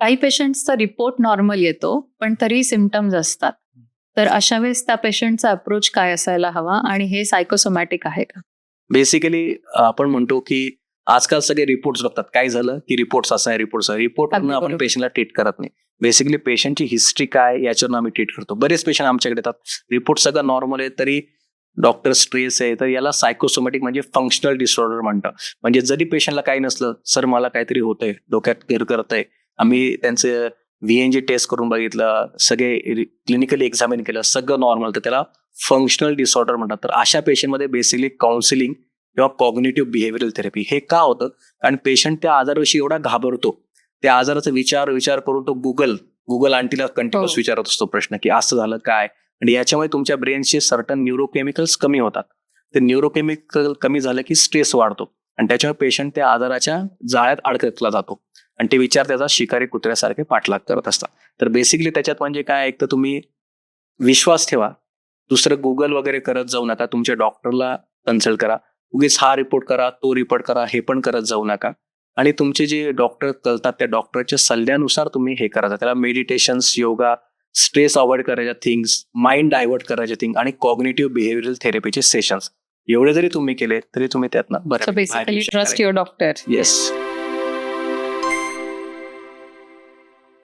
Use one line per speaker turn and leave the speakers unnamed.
काही पेशंट्सचा report normal येतो पण तरी सिम्पटम्स असतात. तर अशा वेळेस त्या पेशंटचा अप्रोच काय असायला हवा आणि हे सायकोसोमॅटिक आहे का?
बेसिकली आपण म्हणतो की आजकाल सगळे रिपोर्ट्स बघतात. काय झालं की रिपोर्ट्स असा आहे, रिपोर्टवरून आपण
बरोबर.
पेशंटला ट्रीट करत नाही. बेसिकली पेशंटची हिस्ट्री काय याच्यावरून आम्ही ट्रीट करतो. बरेच पेशंट आमच्याकडे येतात, रिपोर्ट सगळं नॉर्मल आहे तरी डॉक्टर स्ट्रेस आहे, तर याला सायकोसोमॅटिक म्हणजे फंक्शनल डिसऑर्डर म्हणतात. म्हणजे जरी पेशंटला काही नसलं, सर मला काहीतरी होतंय, डोक्यात गिर करतंय, आम्ही त्यांचं VNG टेस्ट करून बघितलं, सगळे क्लिनिकली एक्झामिन केलं, सगळं नॉर्मल, तर त्याला फंक्शनल डिसऑर्डर म्हणतात. तर अशा पेशंटमध्ये बेसिकली काउन्सिलिंग किंवा कॉग्निटिव्ह बिहेव्हिअरल थेरपी हे का होतं? कारण पेशंट त्या आजाराविषयी एवढा घाबरतो, त्या आजाराचा विचार करून तो गुगल आंटीला कंटिन्युअस विचारत असतो प्रश्न की असं झालं काय, आणि याच्यामुळे तुमच्या ब्रेनचे सर्टन न्यूरोकेमिकल्स कमी होतात. ते न्यूरोकेमिकल कमी झालं की स्ट्रेस वाढतो आणि त्याच्यामुळे पेशंट त्या आजाराच्या जाळ्यात अडकला जातो आणि ते विचार त्याचा शिकारी कुत्र्यासारखे पाठलाग करत असतात. तर बेसिकली त्याच्यात म्हणजे काय, एक तर तुम्ही विश्वास ठेवा, दुसरं गुगल वगैरे करत जाऊ नका, तुमच्या डॉक्टरला कन्सल्ट करा. उगीच हा रिपोर्ट करा, तो रिपोर्ट करा, हे पण करत जाऊ नका. आणि तुमचे जे डॉक्टर कळतात त्या डॉक्टरच्या सल्ल्यानुसार तुम्ही हे करायचं. त्याला मेडिटेशन्स, योगा, स्ट्रेस अवॉइड करायच्या थिंग्स, माइंड डायव्हर्ट करायचे थिंग आणि कॉग्निटिव्ह बिहेव्हिअरल थेरपीचे सेशन्स एवढे जरी तुम्ही केले तरी तुम्ही त्यातनं
so basically trust your doctor.
Yes.